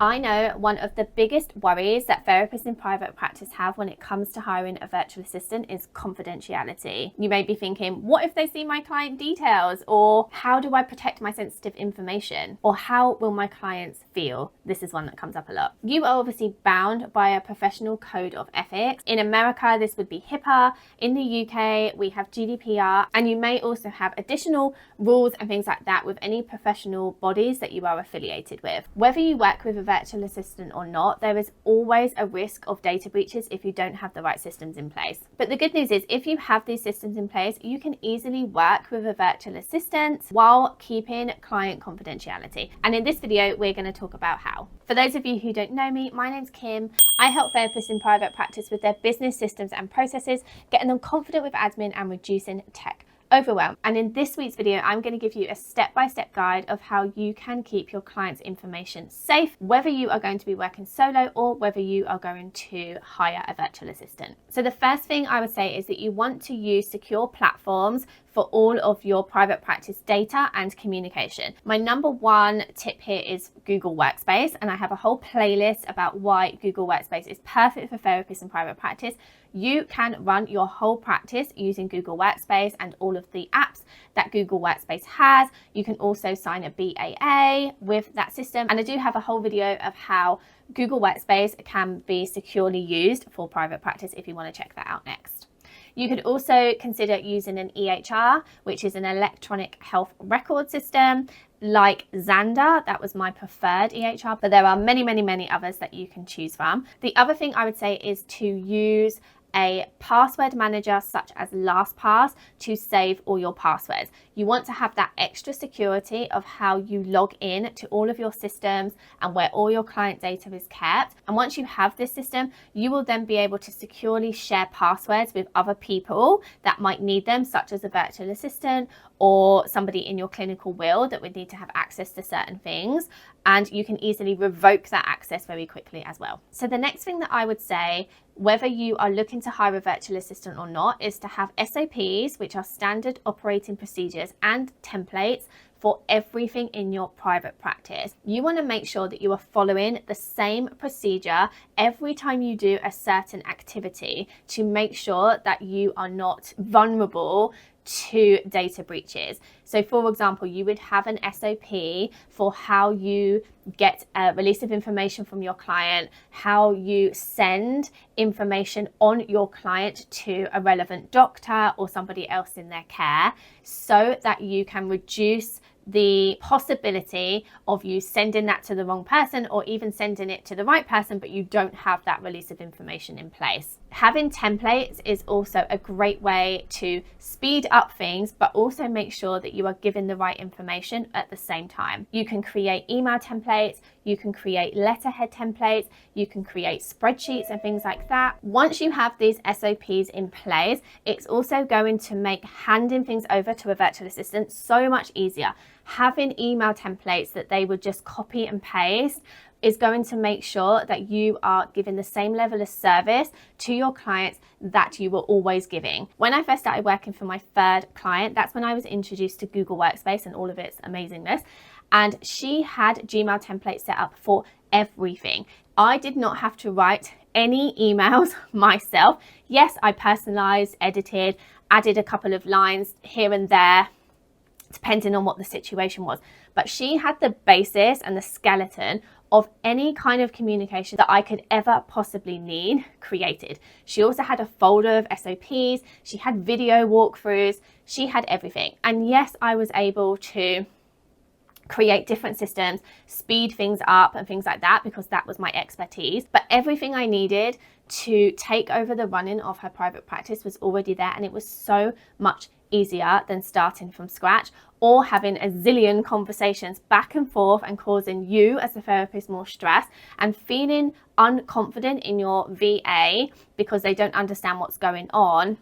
I know one of the biggest worries that therapists in private practice have when it comes to hiring a virtual assistant is confidentiality. You may be thinking, what if they see my client details? Or how do I protect my sensitive information? Or how will my clients feel? This is one that comes up a lot. You are obviously bound by a professional code of ethics. In America, this would be HIPAA. In the UK, we have GDPR. And you may also have additional rules and things like that with any professional bodies that you are affiliated with. Whether you work with a virtual assistant or not, there is always a risk of data breaches if you don't have the right systems in place. But the good news is, if you have these systems in place, you can easily work with a virtual assistant while keeping client confidentiality. And in this video, we're going to talk about how. For those of you who don't know me, my name's Kim. I help therapists in private practice with their business systems and processes, getting them confident with admin and reducing tech overwhelm. And in this week's video, I'm going to give you a step-by-step guide of how you can keep your clients' information safe, whether you are going to be working solo or whether you are going to hire a virtual assistant. So the first thing I would say is that you want to use secure platforms for all of your private practice data and communication. My number one tip here is Google Workspace, and I have a whole playlist about why Google Workspace is perfect for therapists in private practice. You can run your whole practice using Google Workspace and all of the apps that Google Workspace has. You can also sign a BAA with that system. And I do have a whole video of how Google Workspace can be securely used for private practice if you want to check that out next. You could also consider using an EHR, which is an electronic health record system, like Xander. That was my preferred EHR, but there are many others that you can choose from. The other thing I would say is to use a password manager such as LastPass to save all your passwords. You want to have that extra security of how you log in to all of your systems and where all your client data is kept. And once you have this system, you will then be able to securely share passwords with other people that might need them, such as a virtual assistant or somebody in your clinical will that would need to have access to certain things. And you can easily revoke that access very quickly as well. So the next thing that I would say, whether you are looking to hire a virtual assistant or not, is to have SOPs, which are standard operating procedures and templates for everything in your private practice. You want to make sure that you are following the same procedure every time you do a certain activity to make sure that you are not vulnerable to data breaches. So for example, you would have an SOP for how you get a release of information from your client, how you send information on your client to a relevant doctor or somebody else in their care, so that you can reduce the possibility of you sending that to the wrong person or even sending it to the right person, but you don't have that release of information in place. Having templates is also a great way to speed up things, but also make sure that you are giving the right information at the same time. You can create email templates, you can create letterhead templates, you can create spreadsheets and things like that. Once you have these SOPs in place, it's also going to make handing things over to a virtual assistant so much easier. Having email templates that they would just copy and paste is going to make sure that you are giving the same level of service to your clients that you were always giving. When I first started working for my third client, that's when I was introduced to Google Workspace and all of its amazingness. And she had Gmail templates set up for everything. I did not have to write any emails myself. Yes, I personalized, edited, added a couple of lines here and there, depending on what the situation was. But she had the basis and the skeleton of any kind of communication that I could ever possibly need created. She also had a folder of SOPs, she had video walkthroughs, she had everything. And yes, I was able to create different systems, speed things up and things like that, because that was my expertise. But everything I needed to take over the running of her private practice was already there, and it was so much easier than starting from scratch or having a zillion conversations back and forth and causing you as a therapist more stress and feeling unconfident in your VA because they don't understand what's going on,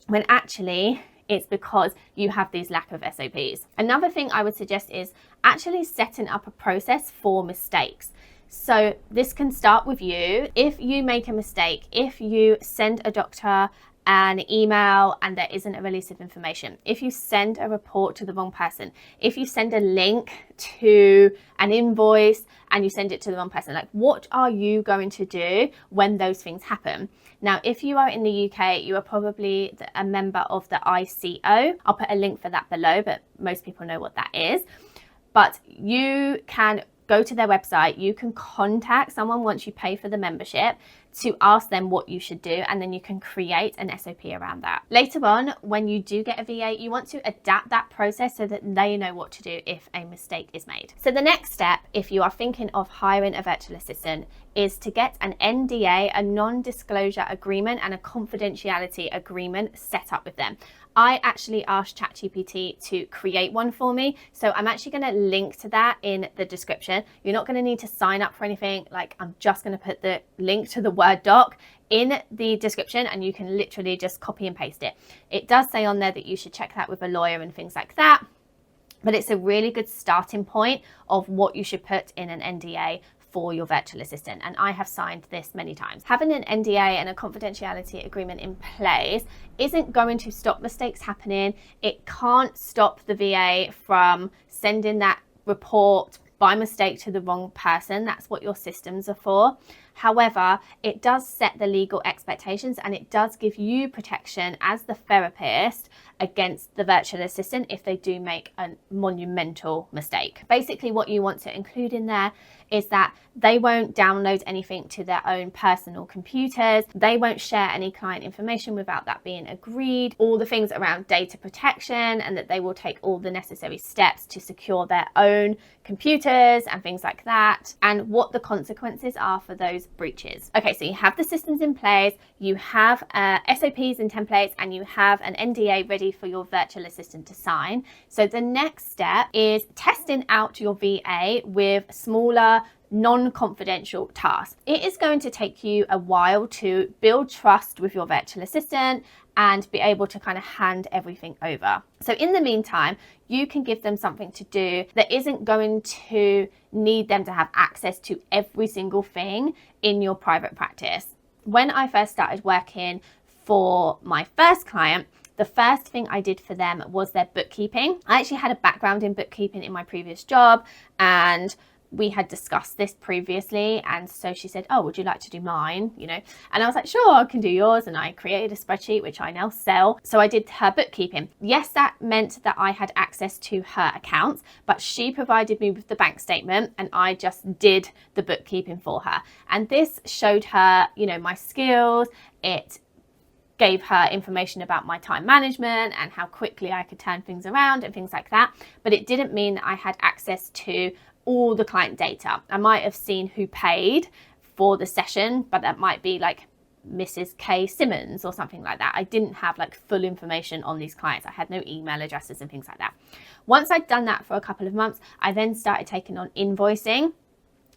when actually it's because you have these lack of SOPs. Another thing I would suggest is actually setting up a process for mistakes. So this can start with you. If you make a mistake, if you send a doctor an email and there isn't a release of information, if you send a report to the wrong person, if you send a link to an invoice and you send it to the wrong person, like what are you going to do when those things happen? Now, if you are in the UK, you are probably a member of the ICO. I'll put a link for that below, but most people know what that is. But you can go to their website, you can contact someone once you pay for the membership to ask them what you should do, and then you can create an SOP around that. Later on, when you do get a VA, you want to adapt that process so that they know what to do if a mistake is made. So the next step, if you are thinking of hiring a virtual assistant, is to get an NDA, a non-disclosure agreement, and a confidentiality agreement set up with them. I actually asked ChatGPT to create one for me, so I'm actually going to link to that in the description. You're not going to need to sign up for anything. Like, I'm just going to put the link to the Word doc in the description, and you can literally just copy and paste it. It does say on there that you should check that with a lawyer and things like that, but it's a really good starting point of what you should put in an NDA for your virtual assistant, and I have signed this many times. Having an NDA and a confidentiality agreement in place isn't going to stop mistakes happening. It can't stop the VA from sending that report by mistake to the wrong person. That's what your systems are for. However, it does set the legal expectations, and it does give you protection as the therapist against the virtual assistant if they do make a monumental mistake. Basically, what you want to include in there is that they won't download anything to their own personal computers. They won't share any client information without that being agreed. All the things around data protection, and that they will take all the necessary steps to secure their own computers and things like that, and what the consequences are for those breaches. Okay, so you have the systems in place, you have SOPs and templates, and you have an NDA ready for your virtual assistant to sign. So the next step is testing out your VA with smaller, non-confidential tasks. It is going to take you a while to build trust with your virtual assistant and be able to kind of hand everything over. So in the meantime, you can give them something to do that isn't going to need them to have access to every single thing in your private practice. When I first started working for my first client, the first thing I did for them was their bookkeeping. I actually had a background in bookkeeping in my previous job, and we had discussed this previously, and so she said, oh, would you like to do mine, you know? And I was like, sure, I can do yours. And I created a spreadsheet which I now sell. So I did her bookkeeping. Yes, that meant that I had access to her accounts, but she provided me with the bank statement, and I just did the bookkeeping for her. And this showed her, you know, my skills. It gave her information about my time management and how quickly I could turn things around and things like that. But it didn't mean that I had access to all the client data. I might have seen who paid for the session, but that might be like Mrs. K Simmons or something like that. I didn't have like full information on these clients. I had no email addresses and things like that. Once I'd done that for a couple of months, I then started taking on invoicing.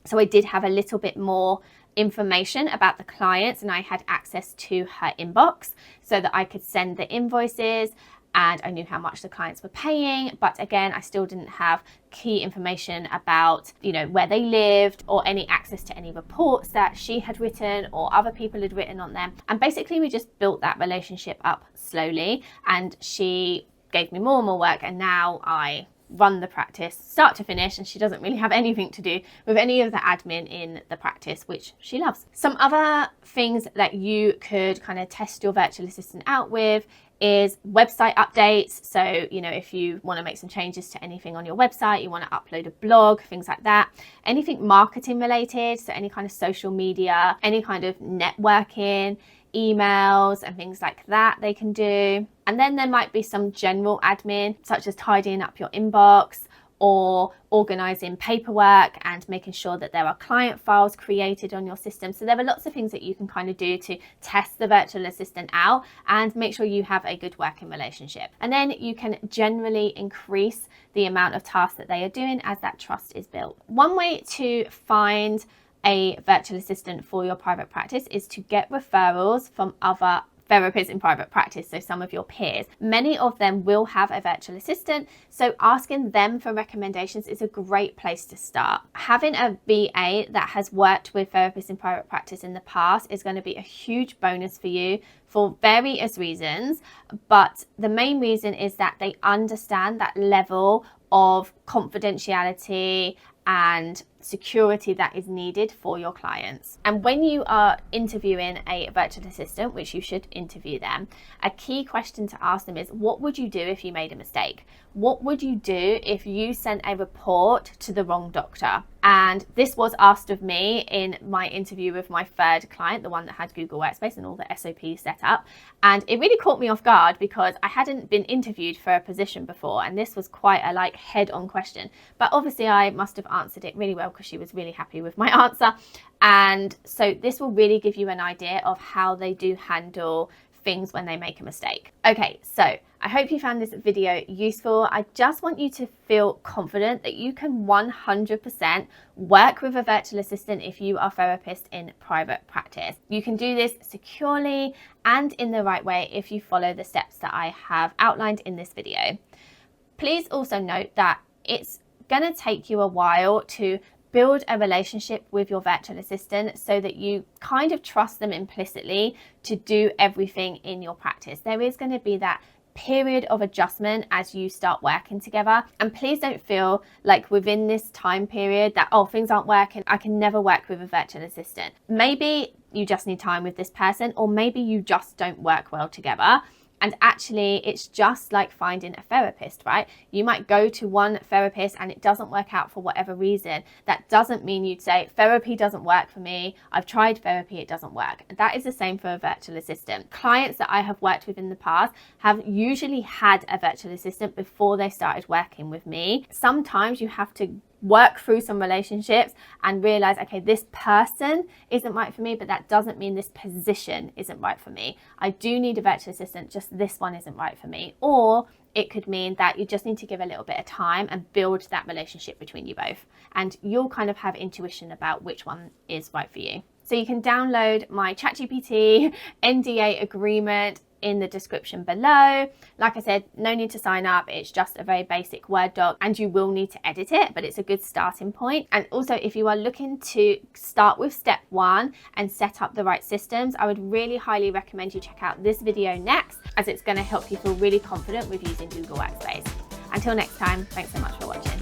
So I did have a little bit more information about the clients, and I had access to her inbox so that I could send the invoices, and I knew how much the clients were paying. But again, I still didn't have key information about, you know, where they lived or any access to any reports that she had written or other people had written on them. And basically we just built that relationship up slowly, and she gave me more and more work, and now I run the practice start to finish, and she doesn't really have anything to do with any of the admin in the practice, which she loves. Some other things that you could kind of test your virtual assistant out with is website updates. So, you know, if you want to make some changes to anything on your website, you want to upload a blog, things like that. Anything marketing related, so any kind of social media, any kind of networking, emails and things like that they can do. And then there might be some general admin, such as tidying up your inbox or organizing paperwork and making sure that there are client files created on your system. So there are lots of things that you can kind of do to test the virtual assistant out and make sure you have a good working relationship. And then you can generally increase the amount of tasks that they are doing as that trust is built. One way to find a virtual assistant for your private practice is to get referrals from other therapists in private practice, so some of your peers, many of them will have a virtual assistant. So asking them for recommendations is a great place to start. Having a VA that has worked with therapists in private practice in the past is going to be a huge bonus for you for various reasons. But the main reason is that they understand that level of confidentiality and security that is needed for your clients. And when you are interviewing a virtual assistant, which you should interview them, a key question to ask them is, what would you do if you made a mistake? What would you do if you sent a report to the wrong doctor? And this was asked of me in my interview with my third client, the one that had Google Workspace and all the SOPs set up. And it really caught me off guard because I hadn't been interviewed for a position before. And this was quite a head-on question. But obviously I must have answered it really well because she was really happy with my answer. And so this will really give you an idea of how they do handle things when they make a mistake. Okay, so I hope you found this video useful. I just want you to feel confident that you can 100% work with a virtual assistant if you are a therapist in private practice. You can do this securely and in the right way if you follow the steps that I have outlined in this video. Please also note that it's going to take you a while to build a relationship with your virtual assistant so that you kind of trust them implicitly to do everything in your practice. There is going to be that period of adjustment as you start working together. And please don't feel like within this time period that, oh, things aren't working, I can never work with a virtual assistant. Maybe you just need time with this person, or maybe you just don't work well together. And actually, it's just like finding a therapist, right? You might go to one therapist and it doesn't work out for whatever reason. That doesn't mean you'd say, therapy doesn't work for me. I've tried therapy, it doesn't work. That is the same for a virtual assistant. Clients that I have worked with in the past have usually had a virtual assistant before they started working with me. Sometimes you have to work through some relationships and realize, okay, this person isn't right for me, but that doesn't mean this position isn't right for me. I do need a virtual assistant, just this one isn't right for me. Or it could mean that you just need to give a little bit of time and build that relationship between you both. And you'll kind of have intuition about which one is right for you. So you can download my ChatGPT NDA agreement in the description below. Like I said, no need to sign up. It's just a very basic Word doc and you will need to edit it, but it's a good starting point. And also, if you are looking to start with step 1 and set up the right systems, I would really highly recommend you check out this video next, as it's going to help you feel really confident with using Google Workspace. Until next time, thanks so much for watching.